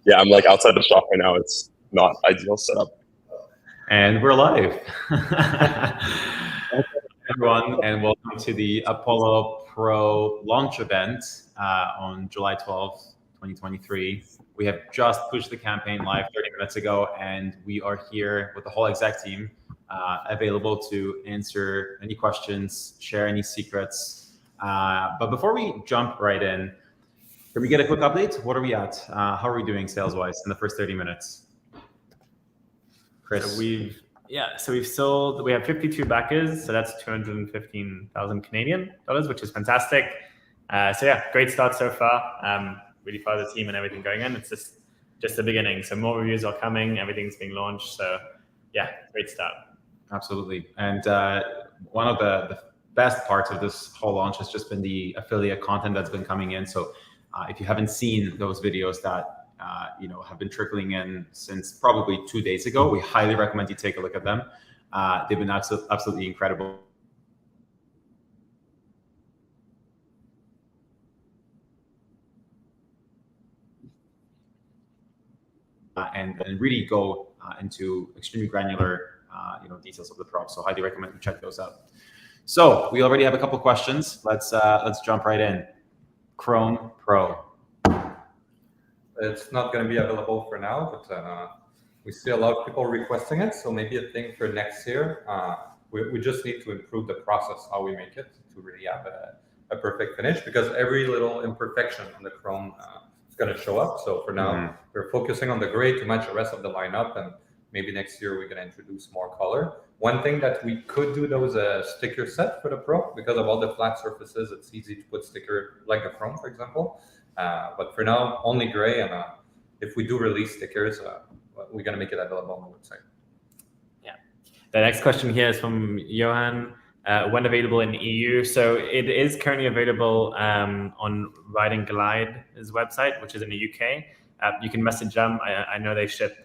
yeah, I'm like outside the shop right now. It's not ideal setup. And we're live. Everyone, and welcome to the Apollo Pro launch event on July 12th, 2023. We have just pushed the campaign live 30 minutes ago, and we are here with the whole exec team available to answer any questions, share any secrets. But before we jump right in, can we get a quick update? What are we at? How are we doing sales-wise in the first 30 minutes? Chris? So we have 52 backers, so that's 215,000 Canadian dollars, which is fantastic. So yeah, great start so far. Really proud of the team and everything going in. It's just the beginning. So more reviews are coming, everything's being launched. So yeah, great start. Absolutely. And one of the best parts of this whole launch has just been the affiliate content that's been coming in. So if you haven't seen those videos that have been trickling in since probably 2 days ago, we highly recommend you take a look at them. They've been absolutely incredible. And really go into extremely granular details of the prop. So highly recommend you check those out. So we already have a couple questions. Let's jump right in. Chrome Pro. It's not going to be available for now, but we see a lot of people requesting it. So maybe a thing for next year. We just need to improve the process, how we make it, to really have a perfect finish, because every little imperfection on the Chrome is going to show up. So for now, we're focusing on the gray to match the rest of the lineup, and maybe next year we're going to introduce more color. One thing that we could do, though, is a sticker set for the Pro. Because of all the flat surfaces, it's easy to put sticker like the Chrome, for example. But for now, only gray, and if we do release stickers, we're going to make it available on the website. Yeah. The next question here is from Johan. When available in EU? So it is currently available on Ride and Glide's website, which is in the UK. You can message them. I know they ship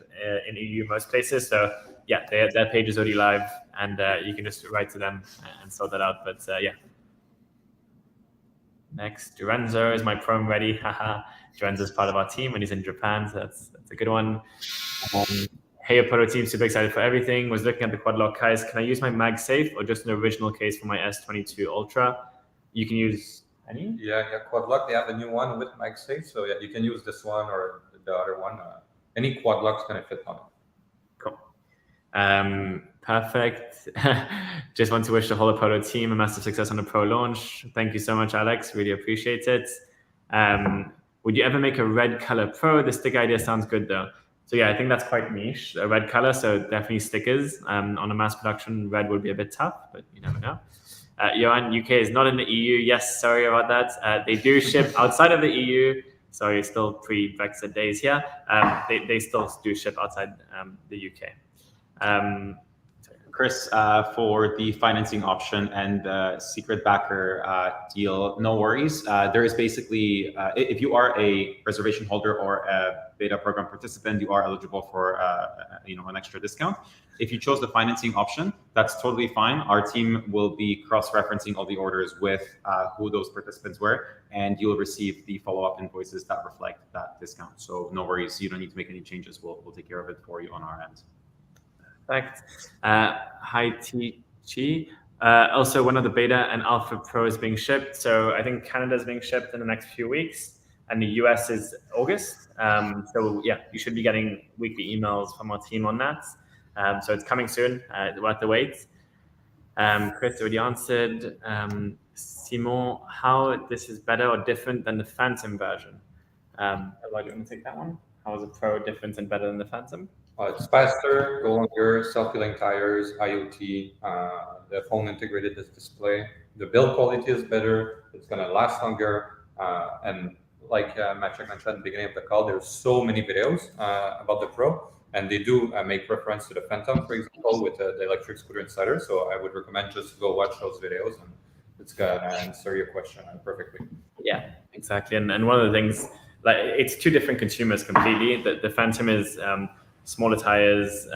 in EU most places. So yeah, their page is already live, and you can just write to them and sort that out. But yeah. Next, Durenzo, is my Chrome ready? Haha. Durenzo's part of our team and he's in Japan, so that's a good one. Hey Apollo team, super excited for everything. Was looking at the quad lock case. Can I use my MagSafe or just an original case for my S22 Ultra? You can use any? Yeah, quad lock. They have a new one with MagSafe, so yeah, you can use this one or the other one. Any quad lock's gonna fit on it. Cool. Perfect. Just want to wish the whole Apollo team a massive success on the Pro launch. Thank you so much, Alex. Really appreciate it. Would you ever make a red color Pro? The stick idea sounds good though. So yeah, I think that's quite niche, a red color. So definitely stickers. On a mass production, red would be a bit tough, but you never know. Johan, UK is not in the EU. Yes, sorry about that. They do ship outside of the EU. Sorry, still pre-Brexit days here. They still do ship outside the UK. Chris, for the financing option and the secret backer deal, no worries. There is basically, if you are a reservation holder or a beta program participant, you are eligible for an extra discount. If you chose the financing option, that's totally fine. Our team will be cross-referencing all the orders with who those participants were, and you'll receive the follow-up invoices that reflect that discount. So no worries, you don't need to make any changes. We'll take care of it for you on our end. Perfect. Hi, T. Also, one of the beta and alpha Pro is being shipped. So I think Canada is being shipped in the next few weeks, and the US is August. So yeah, you should be getting weekly emails from our team on that. So it's coming soon. We'll have to wait. Chris already answered. Simon, how this is better or different than the Phantom version? Ella, do you want to take that one? How is the Pro different and better than the Phantom? It's faster, go longer, self-healing tires, IoT, the phone integrated display. The build quality is better. It's going to last longer. And like Maciek mentioned at the beginning of the call, there's so many videos about the Pro. And they do make reference to the Phantom, for example, with the electric scooter insider. So I would recommend just go watch those videos, and it's going to answer your question perfectly. Yeah, exactly. And one of the things, like, it's two different consumers completely. The Phantom is smaller tires,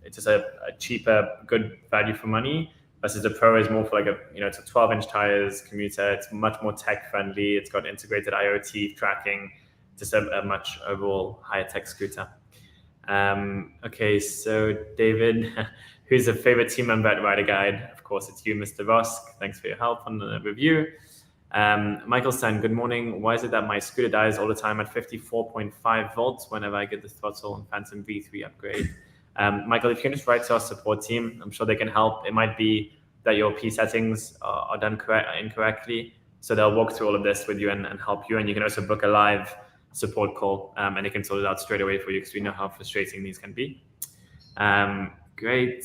it's just a cheaper, good value for money, versus the Pro is more for like it's a 12-inch tires commuter. It's much more tech friendly. It's got integrated IoT tracking. just a much overall higher tech scooter. Okay, so David, who's a favorite team member at Rider Guide? Of course, it's you, Mr. Vosk. Thanks for your help on the review. Michael Stein, good morning. Why is it that my scooter dies all the time at 54.5 volts whenever I get the throttle and Phantom V3 upgrade? Michael, if you can just write to our support team, I'm sure they can help. It might be that your P settings are done incorrectly. So they'll walk through all of this with you and help you. And you can also book a live support call and they can sort it out straight away for you because we know how frustrating these can be. Great.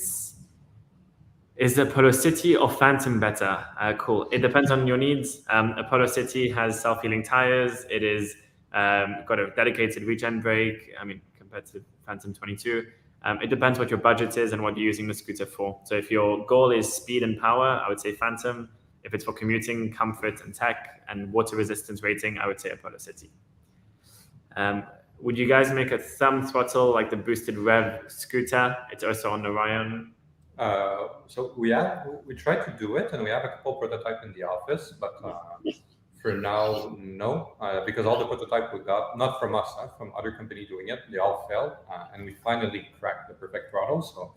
Is the Apollo City or Phantom better? Cool. It depends on your needs. Apollo City has self-healing tires. It is got a dedicated regen brake. I mean, compared to Phantom 22. It depends what your budget is and what you're using the scooter for. So if your goal is speed and power, I would say Phantom. If it's for commuting, comfort, and tech, and water resistance rating, I would say Apollo City. Would you guys make a thumb throttle like the boosted rev scooter? It's also on the Orion. So we tried to do it, and we have a couple prototypes in the office, but for now, no, because all the prototypes we got, not from us, from other companies doing it, they all failed, and we finally cracked the perfect throttle. So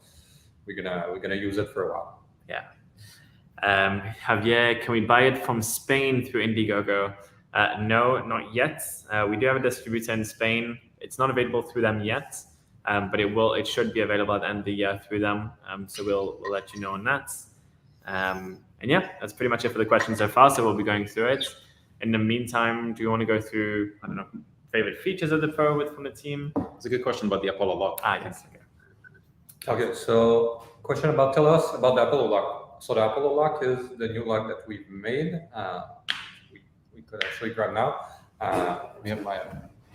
we're gonna use it for a while. Yeah. Javier, can we buy it from Spain through Indiegogo? No, not yet. We do have a distributor in Spain. It's not available through them yet, but it should be available at the end of the year through them. So we'll let you know on that. And yeah, that's pretty much it for the questions so far. So we'll be going through it. In the meantime, do you want to go through, I don't know, favorite features of the Pro from the team? It's a good question about the Apollo lock. Yes. Okay, so tell us about the Apollo lock. So the Apollo lock is the new lock that we've made. We could actually grab now. We have my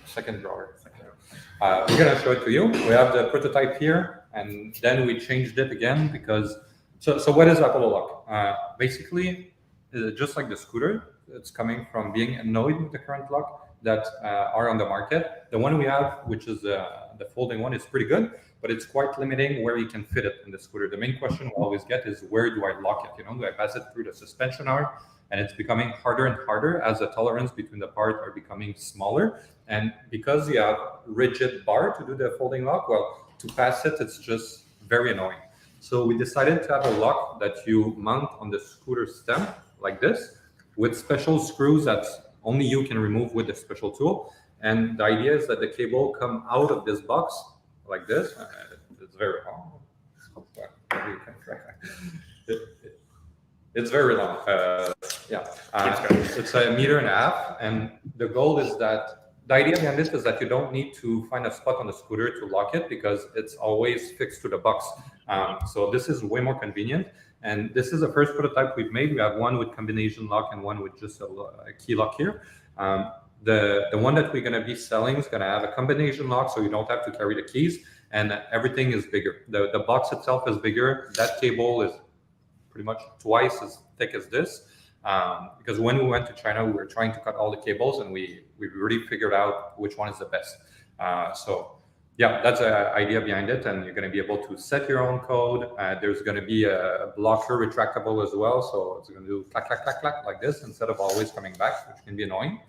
second drawer. We're gonna show it to you. We have the prototype here, and then we changed it again because. So what is Apollo lock? Basically, just like the scooter, it's coming from being annoyed with the current lock that are on the market. The one we have, which is the folding one, is pretty good, but it's quite limiting where you can fit it in the scooter. The main question we always get is, where do I lock it? Do I pass it through the suspension arm? And it's becoming harder and harder as the tolerance between the parts are becoming smaller. And because you have rigid bar to do the folding lock, well, to pass it, it's just very annoying. So we decided to have a lock that you mount on the scooter stem like this with special screws that only you can remove with a special tool. And the idea is that the cable come out of this box like this. It's very long. It's very long. It's 1.5 meters, and the goal is that the idea behind this is that you don't need to find a spot on the scooter to lock it because it's always fixed to the box. So this is way more convenient. And this is the first prototype we've made. We have one with combination lock and one with just a key lock here. The one that we're going to be selling is going to have a combination lock, so you don't have to carry the keys, and everything is bigger. The box itself is bigger. That cable is pretty much twice as thick as this. Because when we went to China, we were trying to cut all the cables, and we really figured out which one is the best. So yeah, that's the idea behind it, and you're going to be able to set your own code. There's going to be a blocker retractable as well, so it's going to do clack, clack, clack, clack like this instead of always coming back, which can be annoying.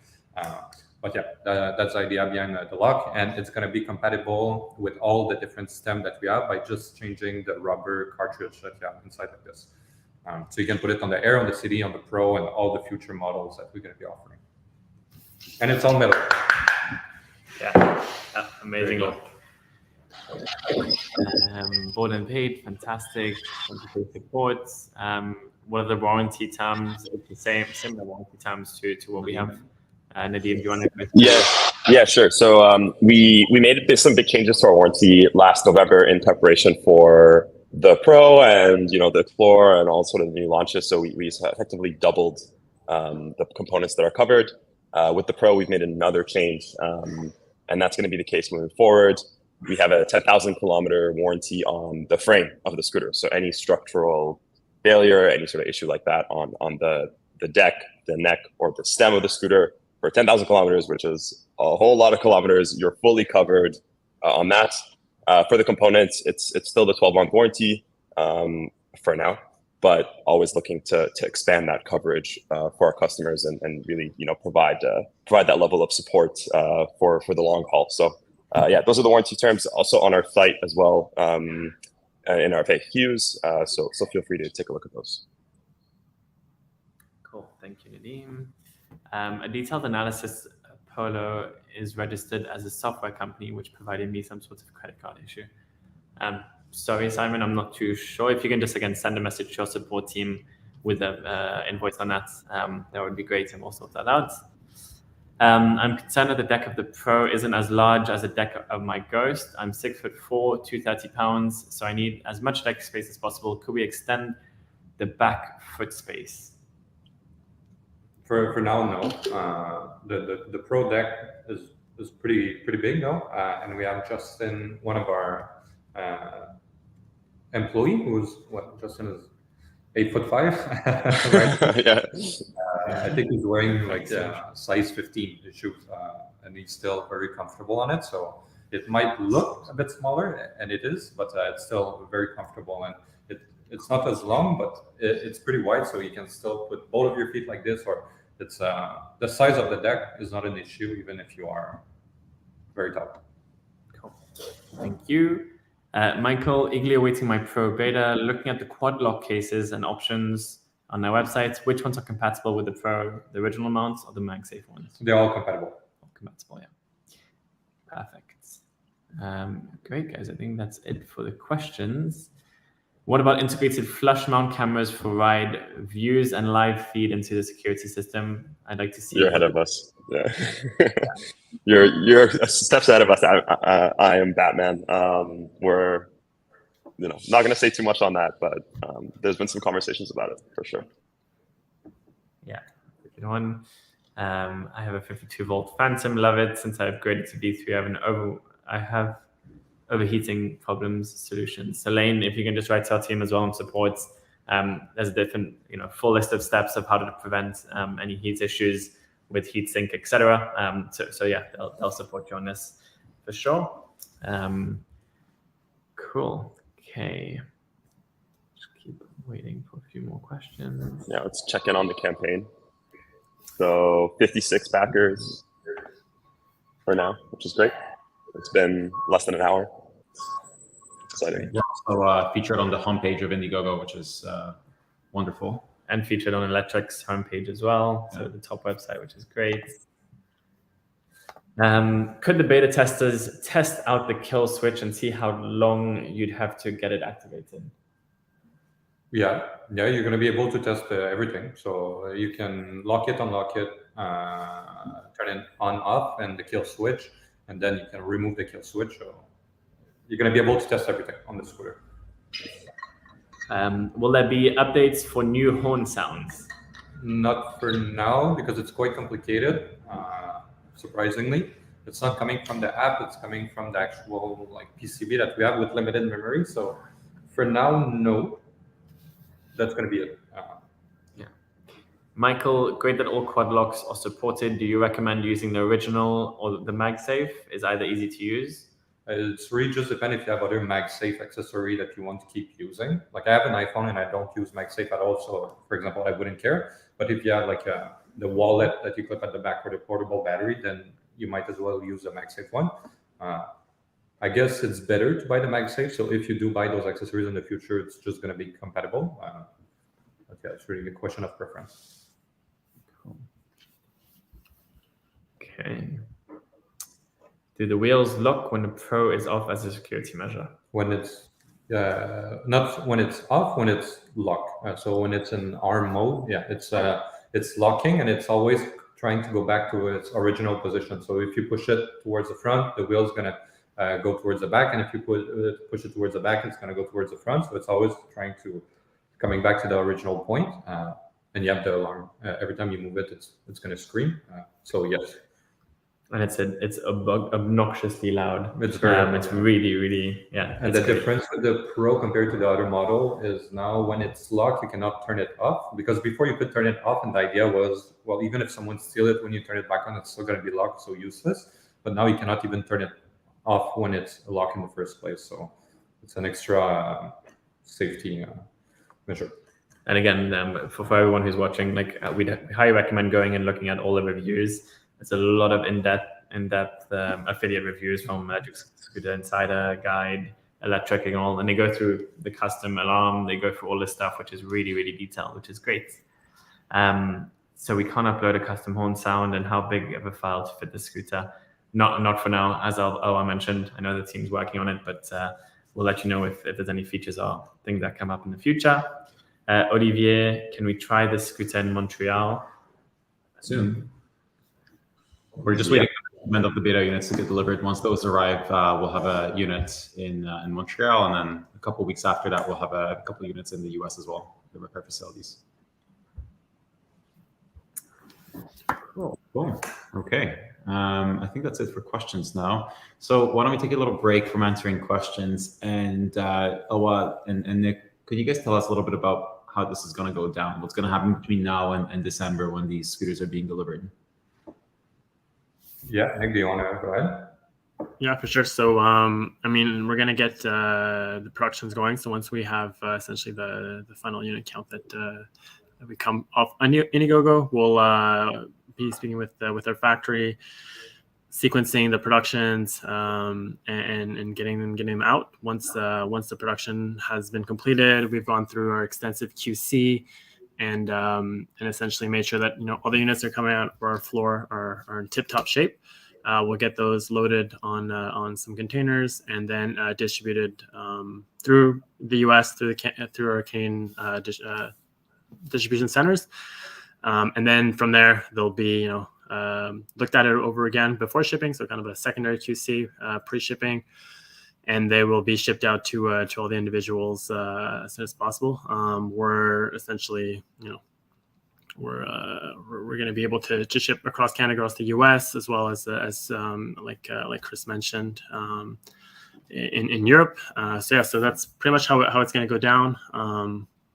But yeah, that's the idea behind the lock, and it's going to be compatible with all the different stems that we have by just changing the rubber cartridge that you have inside like this. So you can put it on the Air, on the City, on the Pro, and all the future models that we're going to be offering. And it's all metal. Yeah, amazing look. Board and paid, fantastic. Support. What are the warranty terms? It's the similar warranty terms to what we have. Nadim, do you want to? Yeah, sure. So we made some big changes to our warranty last November in preparation for the Pro and the Explorer and all sort of new launches. So we effectively doubled the components that are covered. With the Pro, we've made another change, and that's going to be the case moving forward. We have a 10,000 kilometer warranty on the frame of the scooter. So any structural failure, any sort of issue like that on the deck, the neck, or the stem of the scooter for 10,000 kilometers, which is a whole lot of kilometers, you're fully covered on that. For the components, it's still the 12-month warranty for now. but always looking to expand that coverage for our customers and really, provide that level of support for the long haul. So yeah, those are the warranty terms also on our site as well, in our FAQs. So feel free to take a look at those. Cool, thank you, Nadim. A detailed analysis, Polo is registered as a software company, which provided me some sort of credit card issue. Sorry, Simon, I'm not too sure. If you can just, again, send a message to our support team with an invoice on that, that would be great, and we'll sort that out. I'm concerned that the deck of the Pro isn't as large as the deck of my Ghost. I'm 6'4", 230 pounds, so I need as much deck space as possible. Could we extend the back foot space? For now, no. The Pro deck is pretty big now, and we have Justin, one of our employee, who's Justin is 8'5", right? Yeah. I think he's wearing like size 15 shoes, and he's still very comfortable on it. So it might look a bit smaller, and it is, but it's still very comfortable, and it's not as long, but it's pretty wide, so you can still put both of your feet like this, or it's the size of the deck is not an issue, even if you are very tall. Cool. Thank you. Michael, eagerly awaiting my Pro beta, looking at the quad lock cases and options on their websites. Which ones are compatible with the Pro, the original mounts or the MagSafe ones? They're all compatible. All compatible, yeah. Perfect. Great, guys. I think that's it for the questions. What about integrated flush mount cameras for ride views and live feed into the security system? I'd like to see. You're ahead of us. Yeah. you're steps ahead of us. I am Batman. We're not going to say too much on that, but there's been some conversations about it for sure. Yeah, good one. I have a 52-volt Phantom. Love it. Since I upgraded to V3, I have overheating problems solutions. So Lane, if you can just write to our team as well on support. There's a different, full list of steps of how to prevent any heat issues with heatsink, etc. So yeah, they'll support you on this for sure. Cool. Okay. Just keep waiting for a few more questions. Yeah, let's check in on the campaign. So 56 backers for now, which is great. It's been less than an hour. Exciting. Yeah, also featured on the homepage of Indiegogo, which is wonderful. And featured on Electric's homepage as well, so the top website, which is great. Could the beta testers test out the kill switch and see how long you'd have to get it activated? Yeah, you're going to be able to test everything. So you can lock it, unlock it, turn it on, off, and the kill switch, and then you can remove the kill switch. So you're going to be able to test everything on the scooter. Will there be updates for new horn sounds? Not for now, because it's quite complicated. Surprisingly, it's not coming from the app; it's coming from the actual PCB that we have with limited memory. So for now, no. That's going to be it. Yeah. Michael, great that all quad locks are supported. Do you recommend using the original or the MagSafe? Is either easy to use? It's really just depends if you have other MagSafe accessory that you want to keep using. Like I have an iPhone and I don't use MagSafe at all. So for example, I wouldn't care. But if you have the wallet that you clip at the back for the portable battery, then you might as well use the MagSafe one. I guess it's better to buy the MagSafe. So if you do buy those accessories in the future, it's just going to be compatible. But yeah, it's really a question of preference. Cool. Okay. Do the wheels lock when the Pro is off as a security measure? When it's not when it's off, when it's locked. So when it's in arm mode, yeah, it's locking and it's always trying to go back to its original position. So if you push it towards the front, the wheel's gonna go towards the back, and if you push it towards the back, it's gonna go towards the front. So it's always coming back to the original point. And you have the alarm every time you move it, it's gonna scream. So yes. And it's obnoxiously loud. It's very it's really yeah. And the difference with the Pro compared to the other model is now when it's locked, you cannot turn it off, because before you could turn it off, and the idea was, well, even if someone steals it, when you turn it back on, it's still going to be locked, so useless. But now you cannot even turn it off when it's locked in the first place. So it's an extra safety measure. And again, for everyone who's watching, like we'd highly recommend going and looking at all the reviews. There's a lot of in-depth affiliate reviews from Electric Scooter Insider, Guide, Electric, and all, and they go through the custom alarm. They go through all this stuff, which is really, really detailed, which is great. So we can't upload a custom horn sound and how big of a file to fit the scooter. Not for now, as I mentioned. I know the team's working on it, but we'll let you know if there's any features or things that come up in the future. Olivier, can we try this scooter in Montreal? Soon. We're just waiting for the of the beta units to get delivered. Once those arrive, we'll have a unit in Montreal, and then a couple of weeks after that, we'll have a couple of units in the US as well, the repair facilities. Cool. Okay. I think that's it for questions now. So why don't we take a little break from answering questions, and Owa and Nick, could you guys tell us a little bit about how this is going to go down? What's going to happen between now and December when these scooters are being delivered? Yeah, Nick, do you want to go ahead? Yeah, for sure. So, I mean, we're going to get the productions going. So once we have essentially the final unit count that we come off on Indiegogo, we'll be speaking with our factory, sequencing the productions and getting them out. Once the production has been completed, we've gone through our extensive QC and essentially made sure that all the units are coming out of our floor are in tip-top shape. We'll get those loaded on some containers and then distributed through the U.S. through our Canadian distribution centers, and then from there they'll be looked at it over again before shipping, so kind of a secondary QC pre-shipping, and they will be shipped out to all the individuals as soon as possible. We're essentially we're going to be able to ship across Canada, across the U.S., as well as like Chris mentioned in Europe. So that's pretty much how it's going to go down.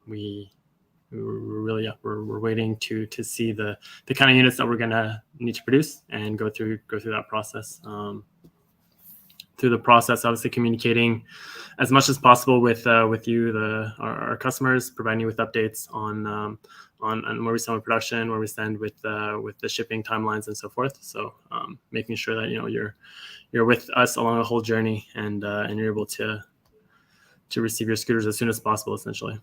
We're waiting to see the kind of units that we're going to need to produce and go through that process. Through the process, obviously communicating as much as possible with you, our customers, providing you with updates on where we stand with production, where we stand with the shipping timelines and so forth. So making sure that you're with us along the whole journey and you're able to receive your scooters as soon as possible, essentially.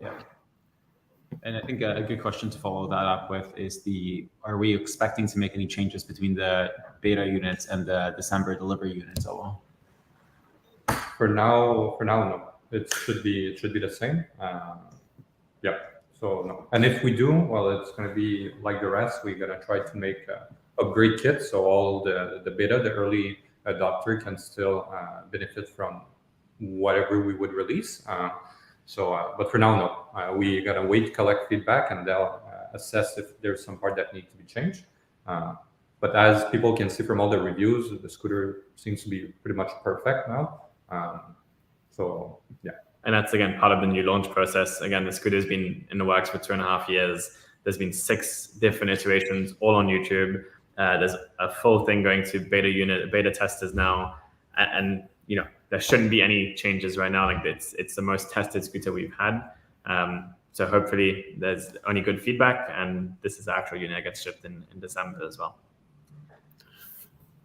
Yeah. And I think a good question to follow that up with is are we expecting to make any changes between the beta units and the December delivery units? For now, no. It should be the same. Yeah. So no. And if we do, well, it's going to be like the rest. We're going to try to make upgrade kits, so all the beta, the early adopter, can still benefit from whatever we would release. But for now, no. We got to wait, collect feedback, and they'll assess if there's some part that needs to be changed. But as people can see from all the reviews, the scooter seems to be pretty much perfect now. So yeah. And that's, again, part of the new launch process. Again, the scooter's been in the works for 2.5 years. There's been 6 different iterations, all on YouTube. There's a full thing going to beta testers now. And there shouldn't be any changes right now. Like it's the most tested scooter we've had. So hopefully there's only good feedback, and this is the actual unit that gets shipped in December as well.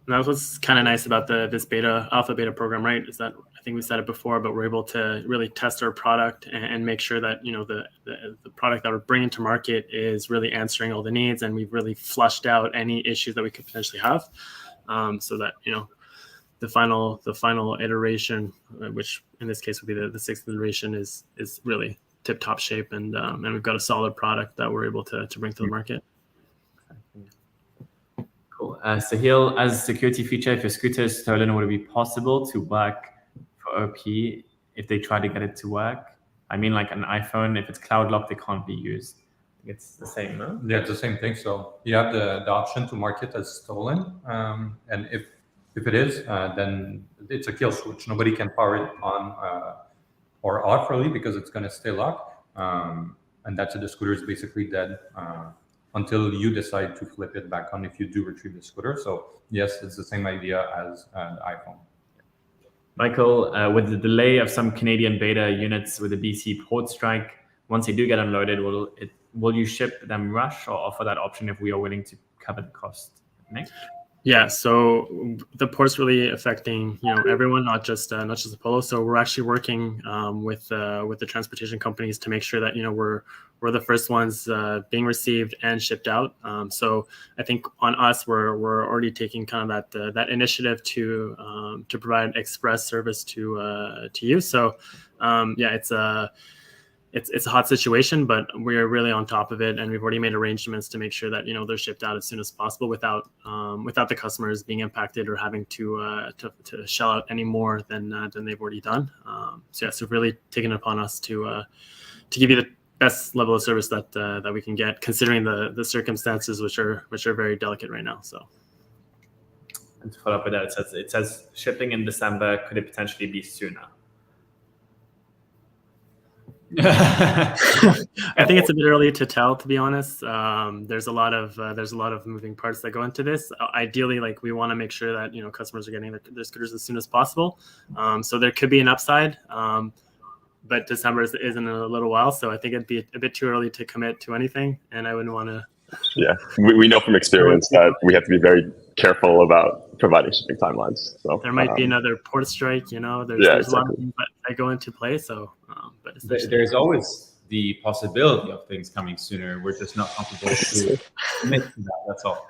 And that's what's kind of nice about this alpha beta program, right? Is that, I think we said it before, but we're able to really test our product and make sure that the product that we're bringing to market is really answering all the needs, and we've really flushed out any issues that we could potentially have, so that the final iteration, which in this case would be the 6th iteration, is really tip-top shape, and we've got a solid product that we're able to bring to the market. Cool. Sahil, as a security feature, if your scooter is stolen, would it be possible to work for OP if they try to get it to work? I mean, like an iPhone, if it's cloud locked, it can't be used. I think it's the same, no? Yeah, it's the same thing. So you have the option to mark it as stolen, and if it is, then it's a kill switch. Nobody can power it on or off, really, because it's going to stay locked. And that's it. The scooter is basically dead until you decide to flip it back on if you do retrieve the scooter. So yes, it's the same idea as the iPhone. Michael, with the delay of some Canadian beta units with the BC port strike, once they do get unloaded, will you ship them rush or offer that option if we are willing to cover the cost? Nick? Yeah, so the port's really affecting everyone, not just Apollo. So we're actually working with the transportation companies to make sure that we're the first ones being received and shipped out. So I think on us, we're already taking kind of that initiative to provide express service to you. So it's a hot situation, but we're really on top of it, and we've already made arrangements to make sure that they're shipped out as soon as possible without the customers being impacted or having to shell out any more than they've already done. So we've really taken it upon us to give you the best level of service that we can get, considering the circumstances, which are very delicate right now. So. And to follow up with that, it says shipping in December. Could it potentially be sooner? I think it's a bit early to tell, to be honest. There's a lot of moving parts that go into this. Ideally, we want to make sure that customers are getting their scooters as soon as possible. So there could be an upside, but December is in a little while. So I think it'd be a bit too early to commit to anything, and I wouldn't want to. Yeah, we know from experience that we have to be very careful about providing shipping timelines. So there might be another port strike. There's exactly. a lot of things that go into play. So, but there's always the possibility of things coming sooner. We're just not comfortable to commit to that. That's all.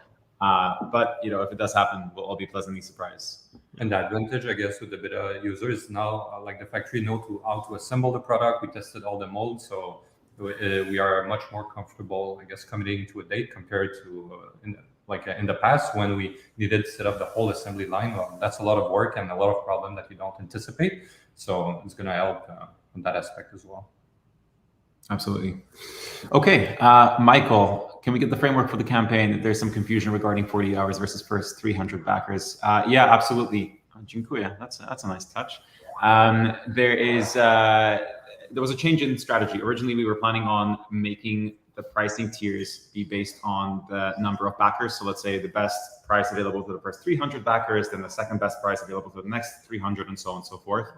But if it does happen, we'll all be pleasantly surprised. And the advantage, I guess, with the beta users is now the factory know how to assemble the product. We tested all the molds, so we are much more comfortable, I guess, committing to a date compared to in the past when we needed to set up the whole assembly line. Well, that's a lot of work and a lot of problem that you don't anticipate. So it's going to help on that aspect as well. Absolutely. Okay, Michael, can we get the framework for the campaign? There's some confusion regarding 40 hours versus first 300 backers. Yeah, absolutely. Dziękuję. That's a nice touch. There was a change in strategy. Originally, we were planning on making the pricing tiers be based on the number of backers. So let's say the best price available to the first 300 backers, then the second best price available to the next 300, and so on and so forth.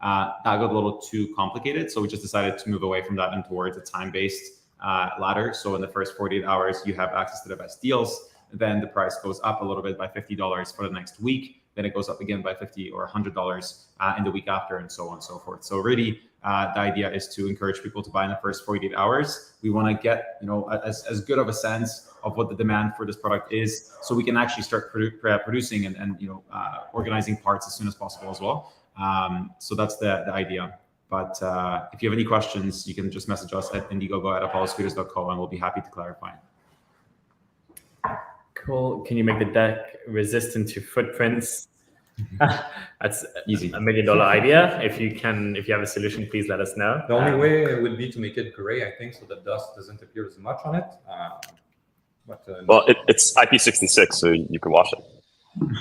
That got a little too complicated. So we just decided to move away from that and towards a time-based ladder. So in the first 48 hours, you have access to the best deals. Then the price goes up a little bit by $50 for the next week. Then it goes up again by $50 or $100 in the week after, and so on and so forth. So really, the idea is to encourage people to buy in the first 48 hours. We want to get as good of a sense of what the demand for this product is, so we can actually start producing and organizing parts as soon as possible as well. So that's the idea. But if you have any questions, you can just message us at indiegogo@apolloscooters.co, and we'll be happy to clarify. Cool. Can you make the deck resistant to footprints? That's easy. $1 million idea. If you have a solution, please let us know. The only way would be to make it gray, I think, so the dust doesn't appear as much on it. Well, it's IP66, so you can wash it.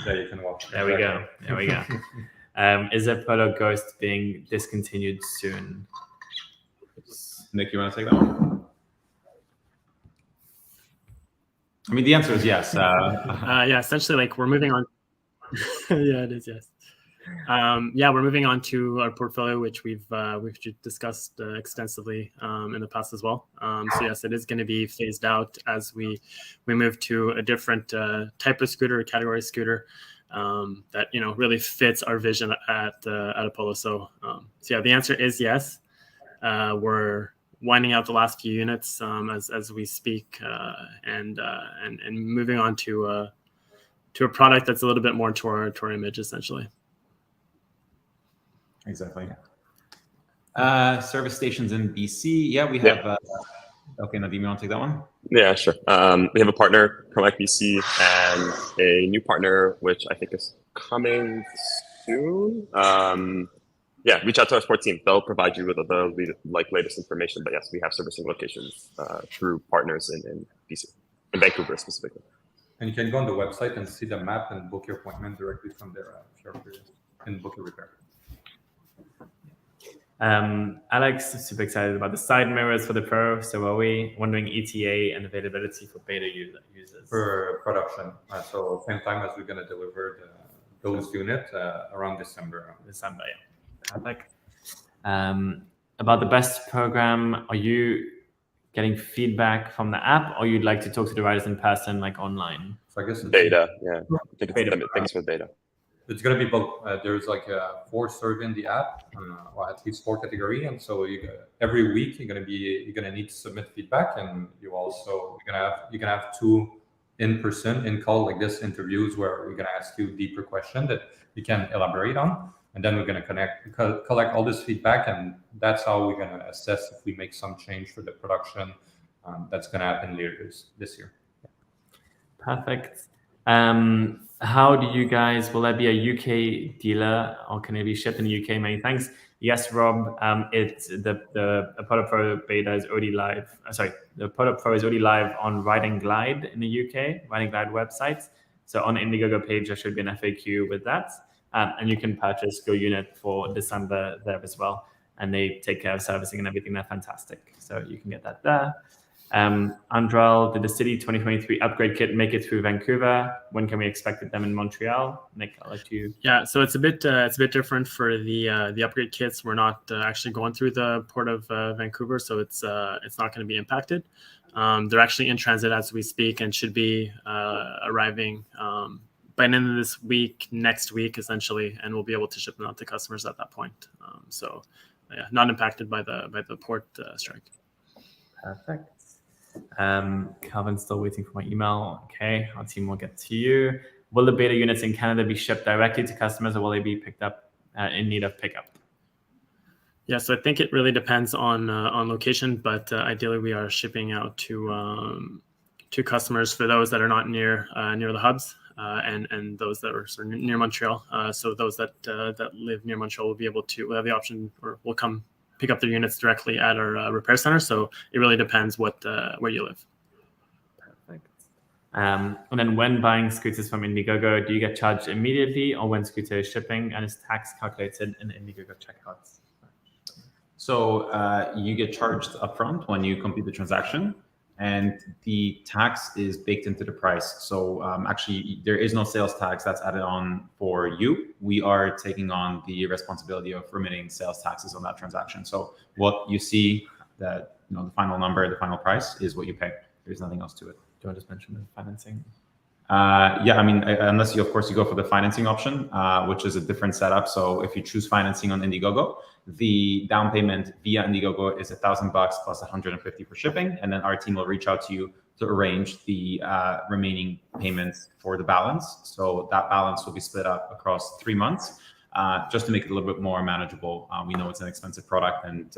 Yeah, you can wash it. There we go. There we go. Is Apollo Ghost being discontinued soon? Nick, you want to take that one? I mean, the answer is yes. Yeah, essentially, we're moving on. Yeah, it is, yes. We're moving on to our portfolio, which we've discussed extensively in the past as well. So yes, it is going to be phased out as we move to a different type of scooter, a category scooter that really fits our vision at Apollo. So yeah, the answer is yes. We're winding out the last few units as we speak, and moving on to a product that's a little bit more to our image, essentially. Exactly. Service stations in BC. Yeah, we have. Okay, Nadim, you want to take that one? Yeah, sure. We have a partner, Promike BC, and a new partner, which I think is coming soon. Reach out to our sports team. They'll provide you with the latest information. But yes, we have servicing locations through partners in BC, in Vancouver specifically. And you can go on the website and see the map and book your appointment directly from there if you're curious, and book your repair. Alex, super excited about the side mirrors for the Pro. So are we wondering ETA and availability for beta users? For production. So same time as we're going to deliver those units around December. December, yeah. Perfect. About the best program, are you getting feedback from the app, or you'd like to talk to the riders in person, like online? So I guess it's Beta, yeah. I think Beta. thanks for beta. It's going to be both. There's like 4 survey in the app, or at least 4 category, and so every week you're going to need to submit feedback, and you're going to have 2 in-person in-call like this interviews where we're going to ask you deeper questions that you can elaborate on, and then we're going to collect all this feedback, and that's how we're going to assess if we make some change for the production that's going to happen later this year. Perfect. How do you guys, will there be a UK dealer, or can it be shipped in the UK? Many thanks. Yes, Rob, it's the Apollo Pro beta is already live. The Apollo Pro is already live on Ride and Glide in the UK, Ride and Glide website. So on the Indiegogo page, there should be an FAQ with that. And you can purchase your unit for December there as well. And they take care of servicing and everything. They're fantastic. So you can get that there. Andral, did the City 2023 upgrade kit make it through Vancouver? When can we expect them in Montreal? Nick, I'll let you. Yeah, so it's a bit different for the upgrade kits. We're not actually going through the port of Vancouver, so it's not going to be impacted. They're actually in transit as we speak and should be arriving by the end of this week, next week, essentially, and we'll be able to ship them out to customers at that point. So, yeah, not impacted by the port strike. Perfect. Calvin's still waiting for my email. Okay, our team will get to you. Will the beta units in Canada be shipped directly to customers, or will they be picked up in need of pickup? Yeah, so I think it really depends on location, but ideally we are shipping out to customers for those that are not near the hubs and those that are sort of near Montreal. So those that live near Montreal will have the option, or will come pick up their units directly at our repair center. So it really depends where you live. Perfect. And then when buying scooters from Indiegogo, do you get charged immediately, or when scooter is shipping, and is tax calculated in the Indiegogo checkouts? So you get charged upfront when you complete the transaction, and the tax is baked into the price. So actually, there is no sales tax that's added on for you. We are taking on the responsibility of remitting sales taxes on that transaction. So what you see, the final number, the final price, is what you pay. There's nothing else to it. Do I just mention the financing? Yeah, I mean, unless you, of course, you go for the financing option, which is a different setup. So if you choose financing on Indiegogo, the down payment via Indiegogo is $1,000 plus $150 for shipping, and then our team will reach out to you to arrange the remaining payments for the balance. So that balance will be split up across 3 months, just to make it a little bit more manageable. We know it's an expensive product and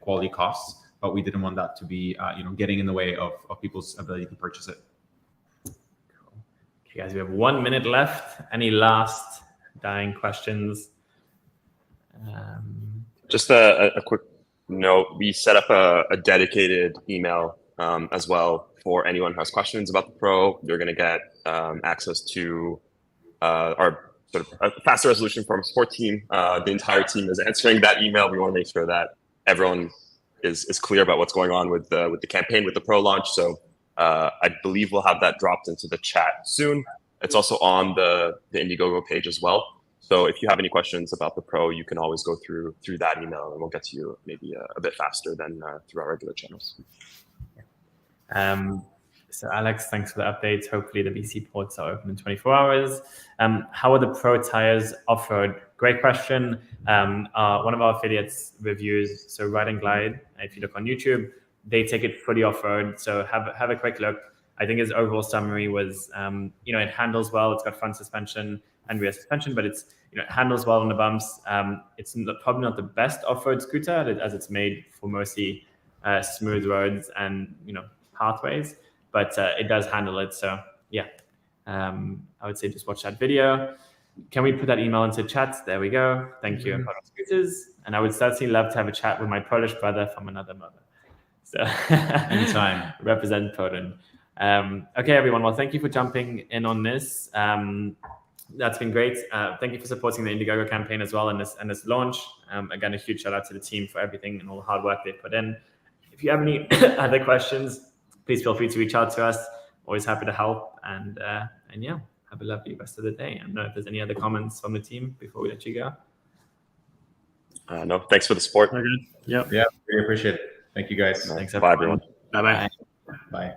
quality costs, but we didn't want that to be getting in the way of people's ability to purchase it. Okay, guys, we have 1 minute left. Any last dying questions? Just a quick note. We set up a dedicated email as well for anyone who has questions about the Pro. You're going to get access to our sort of a faster resolution from our support team. The entire team is answering that email. We want to make sure that everyone is clear about what's going on with the campaign, with the Pro launch. So I believe we'll have that dropped into the chat soon. It's also on the Indiegogo page as well. So if you have any questions about the Pro, you can always go through that email, and we'll get to you maybe a bit faster than through our regular channels. So Alex, thanks for the updates. Hopefully the BC ports are open in 24 hours. How are the Pro tires off-road? Great question. One of our affiliates reviews, so Ride and Glide, if you look on YouTube, they take it fully off-road. So have a quick look. I think his overall summary was, it handles well. It's got front suspension and rear suspension, but it handles well on the bumps. It's probably not the best off-road scooter, as it's made for mostly smooth roads and pathways, but it does handle it. So yeah, I would say just watch that video. Can we put that email into chat? There we go. Thank you, Apollo Scooters. And I would certainly love to have a chat with my Polish brother from another mother. So anytime. Represent Poland. Okay, everyone. Well, thank you for jumping in on this. That's been great. Thank you for supporting the Indiegogo campaign as well and this launch. Again, a huge shout out to the team for everything and all the hard work they put in. If you have any other questions, please feel free to reach out to us. Always happy to help. And yeah, have a lovely rest of the day. I don't know if there's any other comments from the team before we let you go. No, thanks for the support. We're good. Yep. Yeah, really appreciate it. Thank you guys. Thanks, Bye, everyone. Bye bye. Bye.